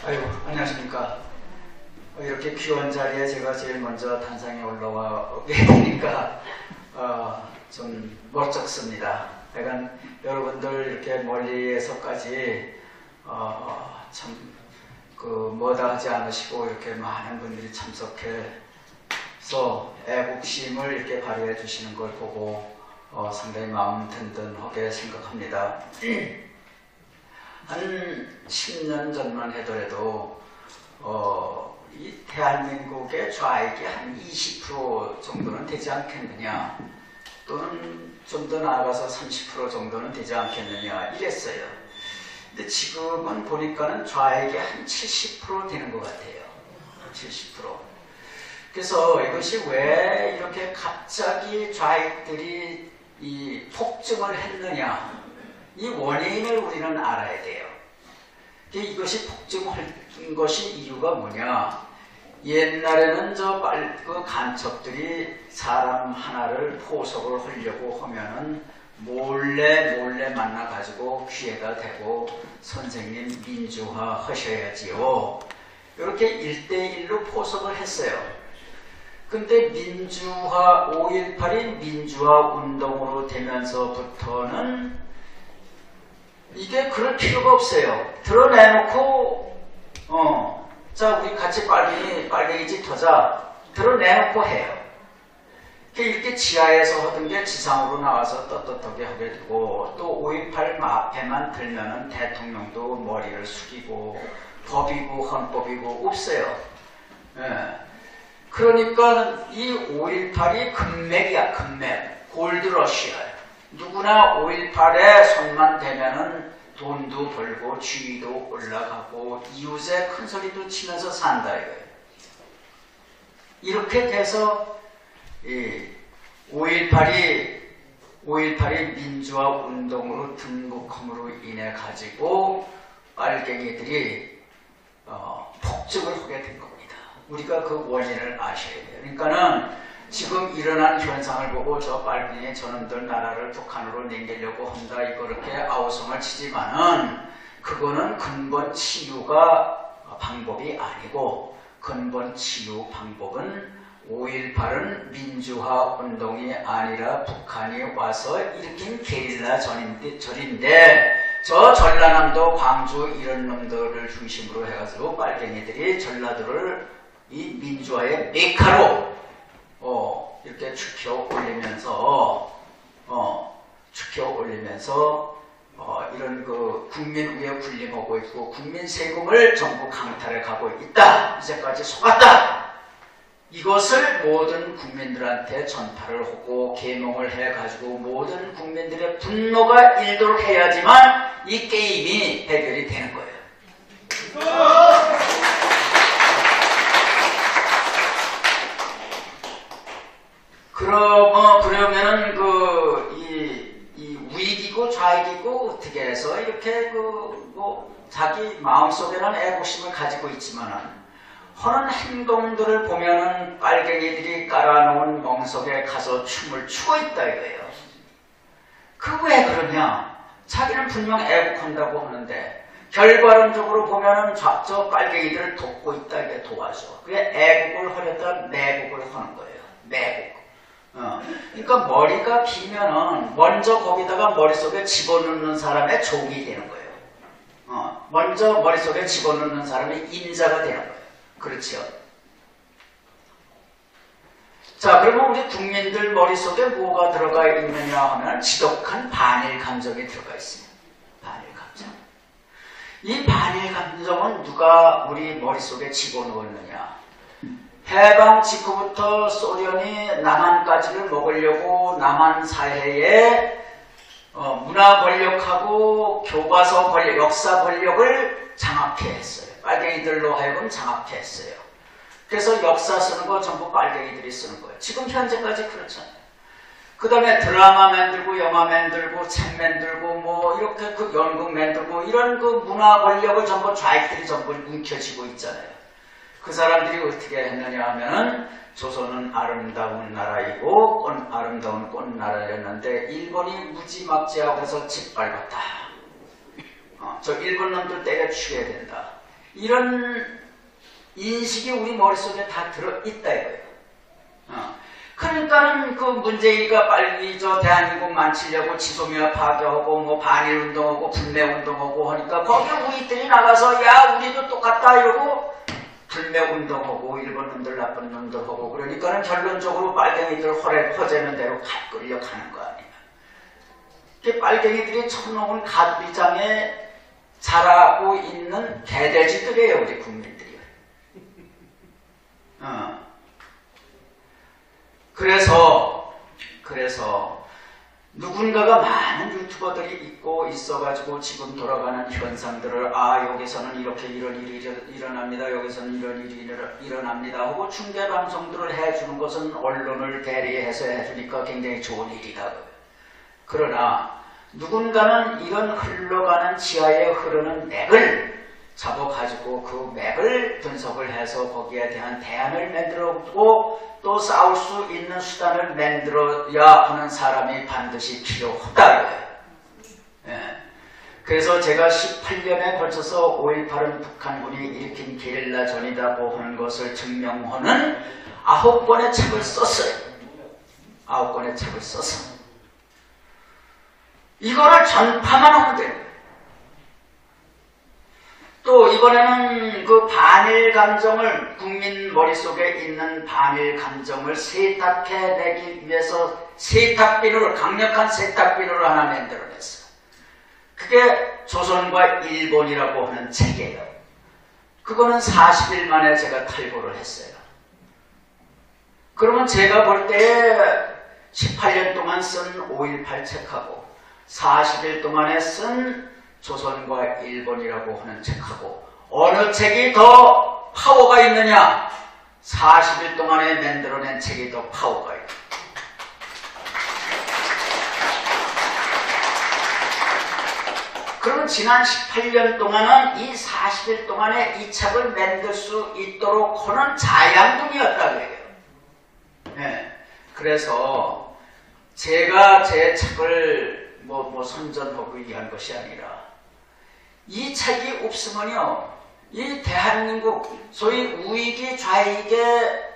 아이고, 안녕하십니까. 이렇게 귀한 자리에 제가 제일 먼저 단상에 올라오게 되니까 좀 멋쩍습니다. 약간 여러분들 이렇게 멀리에서까지 참 뭐다 하지 않으시고 이렇게 많은 분들이 참석해서 애국심을 이렇게 발휘해 주시는 걸 보고 상당히 마음 든든하게 생각합니다. 한 10년 전만 하더라도 이 대한민국의 좌익이 한 20% 정도는 되지 않겠느냐, 또는 좀 더 나아가서 30% 정도는 되지 않겠느냐 이랬어요. 근데 지금은 보니까는 좌익이 한 70% 되는 것 같아요. 70%. 그래서 이것이 왜 이렇게 갑자기 좌익들이 이 폭증을 했느냐, 이 원인을 우리는 알아야 돼요. 이것이 폭증한 것이 이유가 뭐냐? 옛날에는 그 간첩들이 사람 하나를 포석을 하려고 하면은 몰래 만나가지고 귀에다 대고 선생님 민주화 하셔야지요, 이렇게 1대1로 포석을 했어요. 근데 민주화, 5.18이 민주화 운동으로 되면서부터는 이게 그럴 필요가 없어요. 드러내놓고 자, 우리 같이 빨갱이 짓 하자, 드러내놓고 해요. 이렇게 지하에서 하던 게 지상으로 나와서 떳떳하게 하게 되고, 또 5.18 앞에만 들면은 대통령도 머리를 숙이고 법이고 헌법이고 없어요. 그러니까 이 5.18이 금맥이야, 금맥. 골드러시야. 누구나 5.18에 손만 대면은 돈도 벌고 지위도 올라가고 이웃의 큰소리도 치면서 산다 이거예요. 이렇게 돼서 이 5.18이 민주화 운동으로 등극함으로 인해 가지고 빨갱이들이 폭증을 하게 된 겁니다. 우리가 그 원인을 아셔야 돼요. 그러니까는 지금 일어난 현상을 보고 저 빨갱이 저놈들 나라를 북한으로 남기려고 한다, 이거 이렇게 아우성을 치지만은 그거는 근본 치유가 방법이 아니고, 근본 치유 방법은 5.18은 민주화 운동이 아니라 북한이 와서 일으킨 게릴라 전인데, 저 전라남도 광주 이런 놈들을 중심으로 해가지고 빨갱이들이 전라도를 이 민주화의 메카로 이렇게 축혀 올리면서 이런 그 국민 위에 군림하고 있고 국민 세금을 전부 강탈해 가고 있다, 이제까지 속았다, 이것을 모든 국민들한테 전파를 하고 계몽을 해가지고 모든 국민들의 분노가 일도록 해야지만 이 게임이 해결이 되는 거예요. 그러면은 이 우익이고 좌익이고 어떻게 해서 이렇게 자기 마음속에는 애국심을 가지고 있지만은 하는 행동들을 보면은 빨갱이들이 깔아놓은 멍석에 가서 춤을 추고 있다 이거예요. 그 왜 그러냐? 자기는 분명 애국한다고 하는데 결과론적으로 보면은 저 빨갱이들을 돕고 있다, 이게 도와줘. 그게 애국을 하려다 매국을 하는 거예요. 매국. 그러니까 머리가 기면은 먼저 거기다가 머릿속에 집어넣는 사람의 종이 되는 거예요. 먼저 머릿속에 집어넣는 사람이 임자가 되는 거예요. 그렇지요? 자, 그러면 우리 국민들 머릿속에 뭐가 들어가 있느냐 하면 지독한 반일 감정이 들어가 있습니다. 반일 감정. 이 반일 감정은 누가 우리 머릿속에 집어넣었느냐? 해방 직후부터 소련이 남한까지를 먹으려고 남한 사회에 문화 권력하고 교과서 권력, 역사 권력을 장악해 했어요. 빨갱이들로 하여금 장악해 했어요. 그래서 역사 쓰는 거 전부 빨갱이들이 쓰는 거예요. 지금 현재까지 그렇잖아요. 그 다음에 드라마 만들고 영화 만들고 책 만들고 뭐 이렇게 그 연극 만들고 이런 그 문화 권력을 전부 좌익들이 전부 움켜쥐고 있잖아요. 그 사람들이 어떻게 했느냐 하면은 조선은 아름다운 나라이고 아름다운 꽃나라였는데 일본이 무지막지하고 해서 짓밟았다. 저 일본 놈들 때려치워야 된다. 이런 인식이 우리 머릿속에 다 들어있다 이거예요. 그러니까는 그 문재인이가 빨리 대한민국 만치려고 지소미아 파괴하고 뭐 반일운동하고 불매운동하고 하니까 거기에 우리들이 나가서 야 우리도 똑같다 이러고 불매운동하고 일본 놈들 나쁜 놈들 하고 그러니까는 결론적으로 빨갱이들 허재는 대로 끌려가는 거 아니야. 이게 빨갱이들이 쳐놓은 가두리장에 자라고 있는 개돼지들이에요 우리 국민들이. 그래서 누군가가 많은 유튜버들이 있고 있어가지고 지금 돌아가는 현상들을 여기서는 이렇게 이런 일이 일어납니다. 여기서는 이런 일이 일어납니다 하고 중계방송들을 해주는 것은 언론을 대리해서 해주니까 굉장히 좋은 일이다. 그러나 누군가는 이런 흘러가는 지하에 흐르는 맥을 잡아가지고 그 맥을 분석을 해서 거기에 대한 대안을 만들어주고 또 싸울 수 있는 수단을 만들어야 하는 사람이 반드시 필요하다. 예. 그래서 제가 18년에 걸쳐서 5.18은 북한군이 일으킨 게릴라전이라고 하는 것을 증명하는 9권의 책을 썼어요. 9권의 책을 써서 이거를 전파만 하면 돼요. 또 이번에는 그 반일 감정을 국민 머릿속에 있는 반일 감정을 세탁해내기 위해서 세탁비누를 강력한 세탁비누를 하나 만들어냈어요. 그게 조선과 일본이라고 하는 책이에요. 그거는 40일 만에 제가 탈고를 했어요. 그러면 제가 볼 때 18년 동안 쓴 5.18 책하고 40일 동안에 쓴 조선과 일본이라고 하는 책하고 어느 책이 더 파워가 있느냐? 40일 동안에 만들어낸 책이 더 파워가 있다. 그럼 지난 18년 동안은 이 40일 동안에 이 책을 만들 수 있도록 하는 자양분이었다고 해요. 네. 그래서 제가 제 책을 선전하고 위한 것이 아니라 이 책이 없으면요, 이 대한민국 소위 우익이 좌익의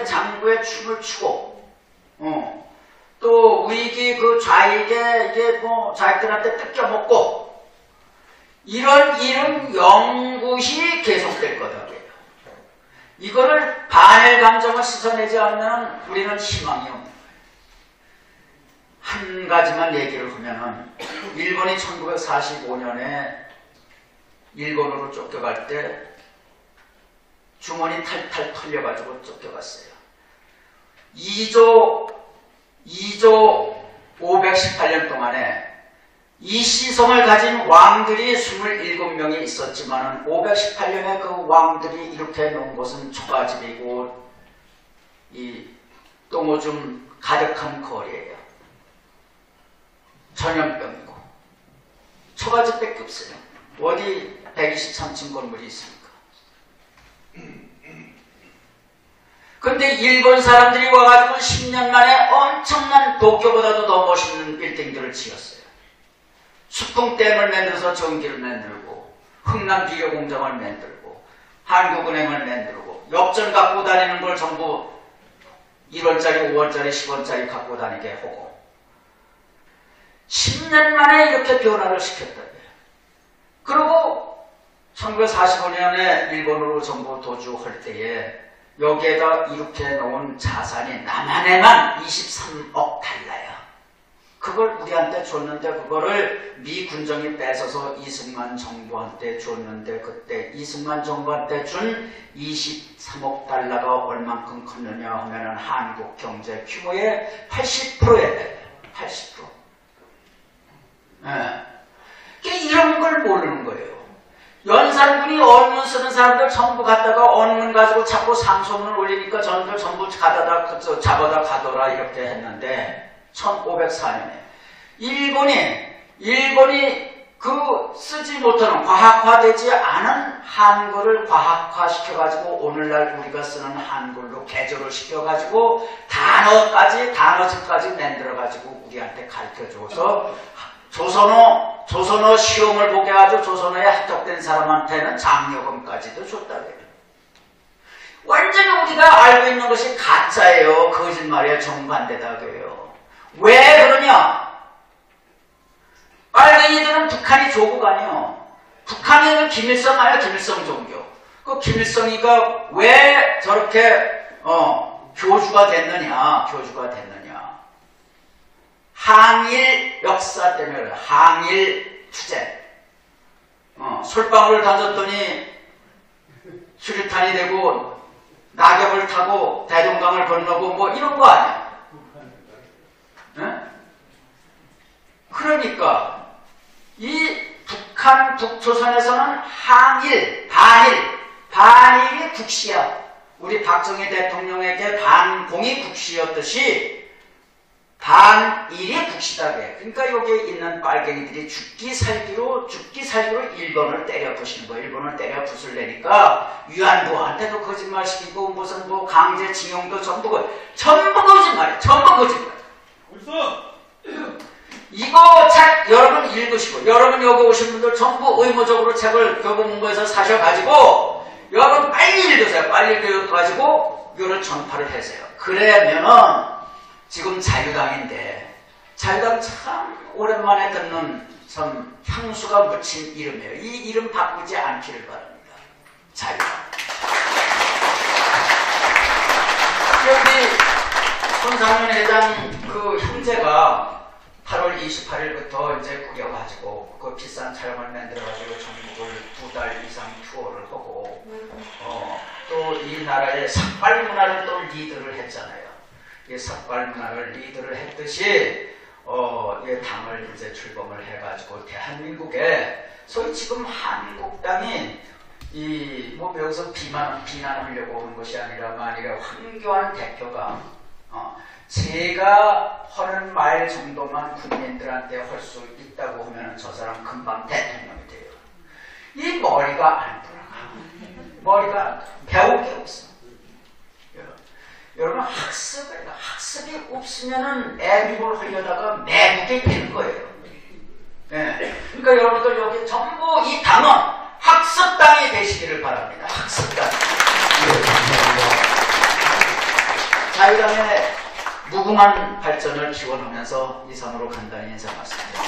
장구에 춤을 추고, 또 우익이 그 좌익에 이게 자기들한테 뜯겨먹고 이런 영구히 계속될 거다. 이거를 반일 감정을 씻어내지 않으면 우리는 희망이 없는 거예요. 한 가지만 얘기를 하면은 일본이 1945년에 일본으로 쫓겨갈 때 주머니 탈탈 털려가지고 쫓겨갔어요. 2조 518년 동안에 이 시성을 가진 왕들이 27명이 있었지만 518년에 그 왕들이 이렇게 놓은 것은 초가집이고 이 똥오줌 가득한 거리예요. 전염병이고 초가집밖에 없어요. 어디 123층 건물이 있습니까? 근데 일본 사람들이 와가지고 10년 만에 엄청난 도쿄보다도 더 멋있는 빌딩들을 지었어요. 수풍댐을 만들어서 전기를 만들고 흥남기계공장을 만들고 한국은행을 만들고 엽전 갖고 다니는 걸 전부 1원짜리, 5원짜리, 10원짜리 갖고 다니게 하고 10년 만에 이렇게 변화를 시켰다. 그리고 1945년에 일본으로 전부 도주할 때에 여기에다 이렇게 놓은 자산이 남한에만 23억 달러야. 그걸 우리한테 줬는데 그거를 미 군정이 뺏어서 이승만 정부한테 줬는데 그때 이승만 정부한테 준 23억 달러가 얼만큼 컸느냐 하면은 한국 경제 규모의 80%에 돼요. 80%. 네. 이런 걸 모르는 거예요. 연산군이 언문 쓰는 사람들 전부 갖다가 언문 가지고 자꾸 상소문을 올리니까 전부 잡아다 가둬라 이렇게 했는데 1504년에 일본이 그 쓰지 못하는 과학화되지 않은 한글을 과학화시켜가지고 오늘날 우리가 쓰는 한글로 개조를 시켜가지고 단어집까지 만들어가지고 우리한테 가르쳐줘서 조선어 시험을 보게 하죠. 조선어에 합격된 사람한테는 장려금까지도 줬다고요. 완전히 우리가 알고 있는 것이 가짜예요. 거짓말이에요. 정반대다고요. 왜 그러냐? 빨갱이들은 북한이 조국 아니에요. 북한에는 김일성 아니에요. 김일성 종교. 그 김일성이가 왜 저렇게 교주가 됐느냐? 항일 역사 때문에 그래요. 항일 투쟁. 솔방울을 던졌더니 수류탄이 되고 낙엽을 타고 대동강을 건너고 뭐 이런 거 아니야. 네? 그러니까 이 북한, 북조선에서는 항일, 반일이 국시야. 우리 박정희 대통령에게 반공이 국시였듯이 반일이 국시다. 그러니까 여기에 있는 빨갱이들이 죽기 살기로 일본을 때려 부시는 거예요. 일본을 때려 부술래니까 위안부한테도 거짓말 시키고 무슨 뭐 강제징용도 전부 거짓말이에요. 전부 거짓말. 이거 책 여러분 읽으시고, 여러분 여기 오신 분들 전부 의무적으로 책을 교보문고에서 사셔가지고 여러분 빨리 읽으세요. 빨리 읽어가지고 이거를 전파를 하세요. 그러면은 지금 자유당인데, 자유당 참 오랜만에 듣는 참 향수가 묻힌 이름이에요. 이 이름 바꾸지 않기를 바랍니다. 자유당. 여기 손상현 회장 그 형제가 8월 28일부터 이제 꾸려가지고 그 비싼 촬영을 만들어가지고 전국을 2달 이상 투어를 하고 또 이 나라의 삭발 문화를 또 리드를 했잖아요. 이 삭발 문화를 리드를 했듯이 이 당을 이제 출범을 해가지고 대한민국에 소위 지금 한국당이 이 뭐 여기서 비난하려고 오는 것이 아니라 만일에 황교안 대표가 제가 하는 말 정도만 국민들한테 할 수 있다고 하면 저 사람 금방 대통령이 돼요. 이 머리가 안 돌아가. 머리가 배울 게 없어. 여러분 학습이 없으면은 애국을 하려다가 매국이 되는 거예요. 네. 그러니까 여러분들 여기 전부 이 당은 학습당이 되시기를 바랍니다. 학습당. 자유당의 무궁한 발전을 기원하면서 이상으로 간단히 인사 말씀드립니다.